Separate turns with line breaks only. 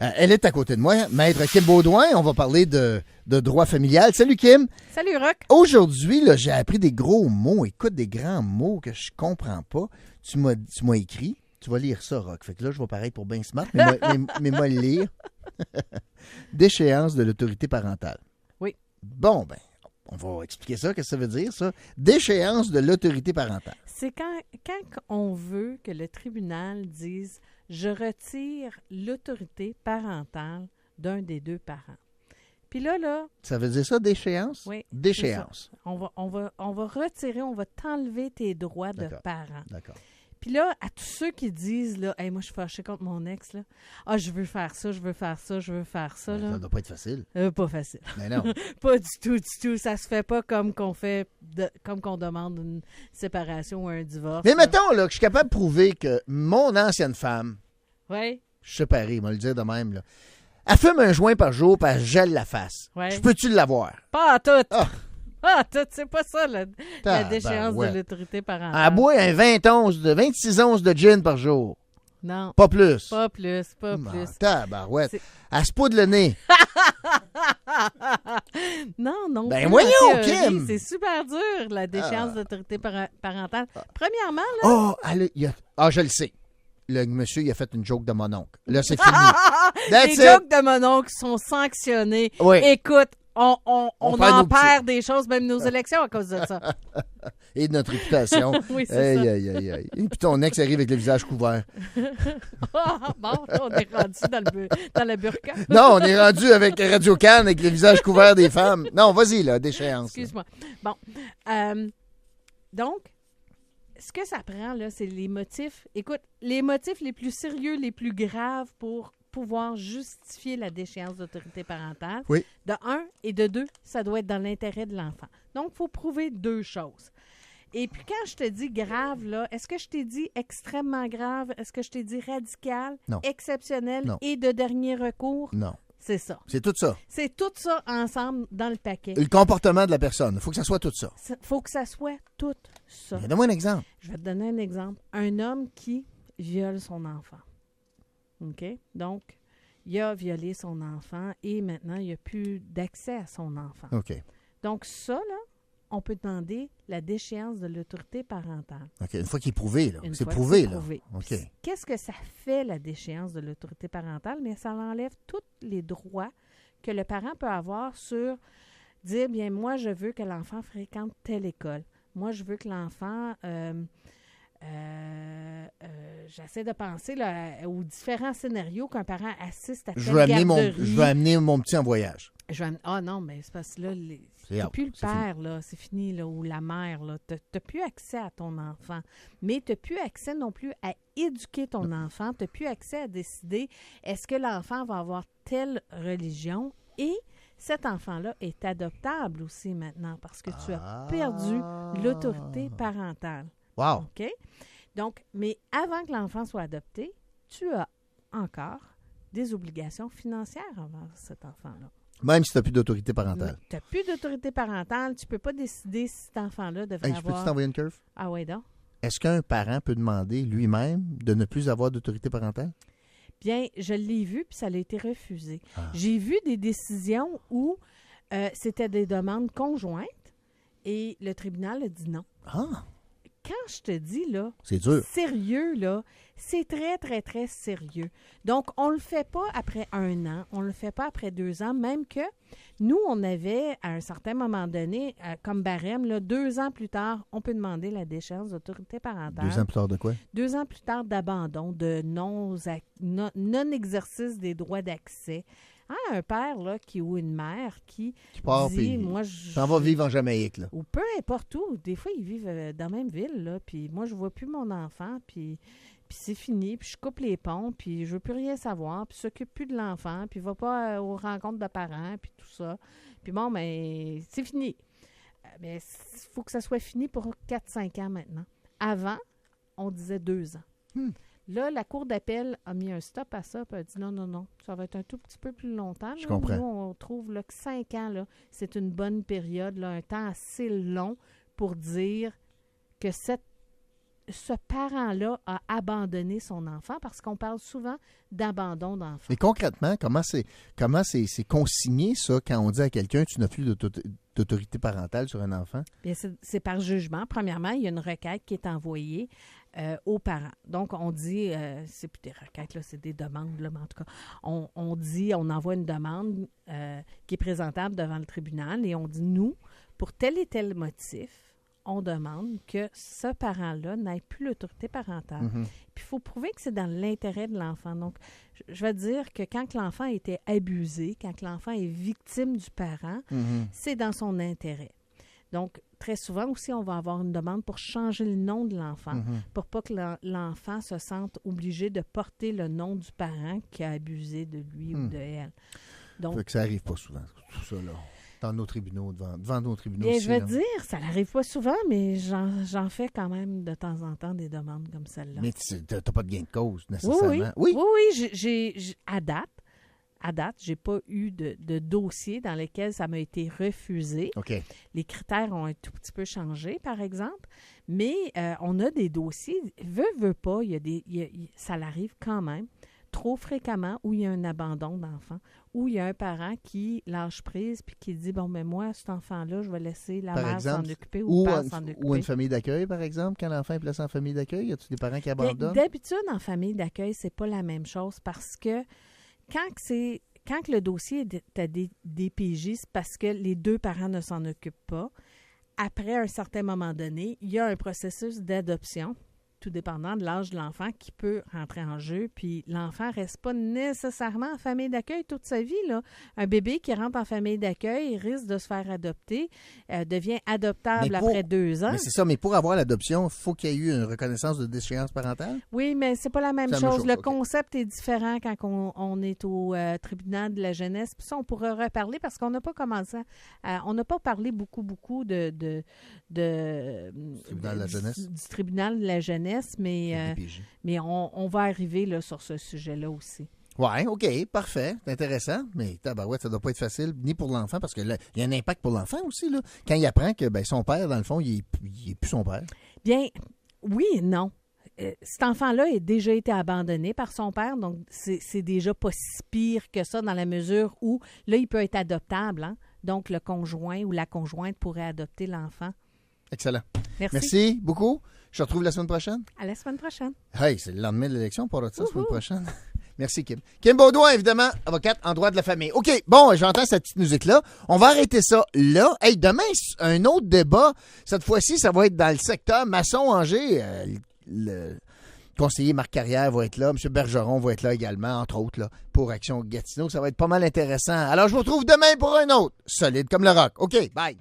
Elle est à côté de moi, Maître Kim Baudouin. On va parler de droit familial. Salut, Kim.
Salut, Rock.
Aujourd'hui, là, j'ai appris des gros mots. Écoute, des grands mots que je comprends pas. Tu m'as écrit. Tu vas lire ça, Rock. Fait que là, je vais pareil pour bien smart, mais moi le lire. Déchéance de l'autorité parentale.
Oui.
Bon, ben, on va expliquer ça. Qu'est-ce que ça veut dire, ça? Déchéance de l'autorité parentale.
C'est quand on veut que le tribunal dise « Je retire l'autorité parentale d'un des deux parents ». Puis là...
Ça veut dire ça, déchéance?
Oui.
Déchéance.
On va retirer, on va t'enlever tes droits de parent.
D'accord.
Puis là, à tous ceux qui disent, là, hey, moi, je suis fâchée contre mon ex, là. Ah, je veux faire ça, je veux faire ça, je veux faire ça, là.
Ça doit pas être facile.
Pas facile.
Mais non.
Pas du tout. Ça se fait pas comme qu'on fait, comme qu'on demande une séparation ou un divorce.
Mais mettons, là, que je suis capable de prouver que mon ancienne femme,
oui.
je suis séparé, on va le dire de même, là. Elle fume un joint par jour, puis elle gèle la face.
Ouais.
Je peux-tu l'avoir?
Pas à tout.
Ah.
Pas à tout. C'est pas ça, la déchéance
ouais.
de l'autorité parentale.
Elle boit un 26 onces de gin par jour.
Non.
Pas plus.
Pas plus.
Tabarouette. Elle se poudre le nez.
Non.
Ben
plus
voyons,
en théorie.
Kim!
C'est super dur, la déchéance d'autorité parentale. Premièrement, là...
Oh, je le sais. Le monsieur, il a fait une joke de mon oncle. Là, c'est fini.
Les jokes de mon oncle sont sanctionnés.
Oui.
Écoute, on en perd des choses, même nos élections, à cause de ça.
Et de notre réputation.
Oui, c'est ça.
Aïe. Et puis ton ex arrive avec le visage couvert.
Bon, là, on est rendu dans le burqa.
Non, on est rendu avec Radio Cannes avec le visage couvert des femmes. Non, vas-y, là, déchéance.
Excuse-moi. Bon. Donc, ce que ça prend, là, c'est les motifs. Écoute, les motifs les plus sérieux, les plus graves pour pouvoir justifier la déchéance d'autorité parentale.
Oui.
De un et de deux, ça doit être dans l'intérêt de l'enfant. Donc, il faut prouver deux choses. Et puis, quand je te dis grave, là, est-ce que je t'ai dit extrêmement grave? Est-ce que je t'ai dit radical?
Non.
Exceptionnel?
Non.
Et de dernier recours?
Non.
C'est ça.
C'est tout ça.
C'est tout ça ensemble dans le paquet.
Le comportement de la personne. Il faut que ça soit tout ça.
Il faut que ça soit tout ça.
Mais donne-moi un exemple.
Je vais te donner un exemple. Un homme qui viole son enfant. OK? Donc, il a violé son enfant et maintenant, il n'y a plus d'accès à son enfant.
OK.
Donc, ça, là, on peut demander la déchéance de l'autorité parentale.
OK. Une fois qu'il est prouvé, là.
Une
C'est
fois
prouvé,
que c'est
là.
prouvé.
OK.
Puis, qu'est-ce que ça fait, la déchéance de l'autorité parentale? Mais ça enlève tous les droits que le parent peut avoir sur dire, bien, moi, je veux que l'enfant fréquente telle école. Moi, je veux que l'enfant... j'essaie de penser là, aux différents scénarios qu'un parent assiste à telle garderie.
Je veux amener mon petit en voyage.
Non, mais c'est parce que là,
C'est
plus le père,
fini.
là, c'est fini, là, ou la mère, là. Tu n'as plus accès à ton enfant. Mais tu n'as plus accès non plus à éduquer ton enfant. Tu n'as plus accès à décider est-ce que l'enfant va avoir telle religion et cet enfant-là est adoptable aussi maintenant parce que tu as perdu l'autorité parentale.
Wow.
OK? Donc, mais avant que l'enfant soit adopté, tu as encore des obligations financières envers cet enfant-là.
Même si tu n'as plus d'autorité parentale.
Tu n'as plus d'autorité parentale, tu ne peux pas décider si cet enfant-là devrait
Hey,
avoir...
peux-tu t'envoyer une curve?
Ah oui, donc?
Est-ce qu'un parent peut demander lui-même de ne plus avoir d'autorité parentale?
Bien, je l'ai vu, puis ça a été refusé.
Ah.
J'ai vu des décisions où c'était des demandes conjointes et le tribunal a dit non.
Ah!
Quand je te dis, là,
C'est dur.
sérieux, là, c'est très, très, très sérieux. Donc, on ne le fait pas après 1 an, on ne le fait pas après 2 ans, même que nous, on avait, à un certain moment donné, comme barème, là, 2 ans plus tard, on peut demander la déchéance d'autorité parentale.
2 ans plus tard de quoi?
2 ans plus tard d'abandon, de non-exercice des droits d'accès. Hein, un père là, ou une mère qui
part,
dit,
puis
moi,
t'en vas vivre en Jamaïque, là.
ou peu importe où. Des fois, ils vivent dans la même ville, là, puis moi, je vois plus mon enfant, puis c'est fini, puis je coupe les ponts, puis je veux plus rien savoir, puis s'occupe plus de l'enfant, puis va pas aux rencontres de parents, puis tout ça. Puis bon, mais c'est fini. Mais il faut que ça soit fini pour 4-5 ans maintenant. Avant, on disait 2 ans. Là, la Cour d'appel a mis un stop à ça, puis a dit non, ça va être un tout petit peu plus longtemps.
Je comprends.
Nous, on trouve là, que 5 ans, là, c'est une bonne période, là, un temps assez long pour dire que ce parent-là a abandonné son enfant? Parce qu'on parle souvent d'abandon d'enfant.
Mais concrètement, comment c'est consigné, ça, quand on dit à quelqu'un « tu n'as plus d'autorité parentale sur un enfant ».
Bien, c'est par jugement. Premièrement, il y a une requête qui est envoyée aux parents. Donc, on dit, c'est plus des requêtes, là, c'est des demandes, là, mais en tout cas, on dit, on envoie une demande qui est présentable devant le tribunal et on dit, nous, pour tel et tel motif, on demande que ce parent-là n'ait plus l'autorité parentale.
Mm-hmm.
Puis, il faut prouver que c'est dans l'intérêt de l'enfant. Donc, je vais dire que quand l'enfant a été abusé, quand l'enfant est victime du parent,
Mm-hmm.
c'est dans son intérêt. Donc, très souvent aussi, on va avoir une demande pour changer le nom de l'enfant, pour pas que l'enfant se sente obligé de porter le nom du parent qui a abusé de lui ou de elle. Donc,
fait que ça n'arrive pas souvent, tout ça, là. Dans nos tribunaux, devant nos tribunaux
bien,
aussi.
je vais
là.
dire, ça n'arrive pas souvent, mais j'en fais quand même de temps en temps des demandes comme celle-là.
Mais tu n'as pas de gain de cause,
Oui,
nécessairement.
oui. J'ai à date, j'ai pas eu de dossier dans lequel ça m'a été refusé.
OK.
Les critères ont un tout petit peu changé, par exemple, mais on a des dossiers, veut pas, ça l'arrive quand même, trop fréquemment, où il y a un abandon d'enfant, où il y a un parent qui lâche prise puis qui dit, bon, mais moi, cet enfant-là, je vais laisser la
Par
mère s'en
exemple,
occuper ou le père s'en
ou
occuper.
une famille d'accueil, par exemple, quand l'enfant est placé en famille d'accueil, y a-t-il des parents qui abandonnent?
D'habitude, en famille d'accueil, c'est pas la même chose parce que quand le dossier est à DPJ, c'est parce que les deux parents ne s'en occupent pas. Après un certain moment donné, il y a un processus d'adoption, tout dépendant de l'âge de l'enfant, qui peut rentrer en jeu. Puis l'enfant ne reste pas nécessairement en famille d'accueil toute sa vie, là. Un bébé qui rentre en famille d'accueil risque de se faire adopter, devient adoptable après 2 ans.
Mais c'est ça, mais pour avoir l'adoption, il faut qu'il y ait eu une reconnaissance de déchéance parentale?
Oui, mais c'est pas la même chose. Le
OK.
concept est différent quand on est au tribunal de la jeunesse. Puis ça, on pourra reparler parce qu'on n'a pas commencé on n'a pas parlé beaucoup du
tribunal de la jeunesse.
Du tribunal de la jeunesse, mais on va arriver là, sur ce sujet-là aussi.
Oui, OK, parfait. C'est intéressant. Mais tabarouette, ça doit pas être facile, ni pour l'enfant, parce que là, il y a un impact pour l'enfant aussi, là. Quand il apprend que son père, dans le fond, il est plus son père.
Bien, oui et non. Cet enfant-là a déjà été abandonné par son père, donc c'est déjà pas si pire que ça dans la mesure où, là, il peut être adoptable, hein? Donc, le conjoint ou la conjointe pourrait adopter l'enfant.
Excellent.
Merci.
Merci beaucoup. Je te retrouve la semaine prochaine.
À la semaine prochaine.
Hey, c'est le lendemain de l'élection, on parlera de ça la semaine prochaine. Merci, Kim. Kim Baudouin, évidemment, avocate en droit de la famille. OK, bon, j'entends cette petite musique-là. On va arrêter ça là. Hey, demain, un autre débat. Cette fois-ci, ça va être dans le secteur Masson-Angers. Le conseiller Marc Carrière va être là. M. Bergeron va être là également, entre autres, là, pour Action Gatineau. Ça va être pas mal intéressant. Alors, je vous retrouve demain pour un autre. Solide comme le roc. OK, bye.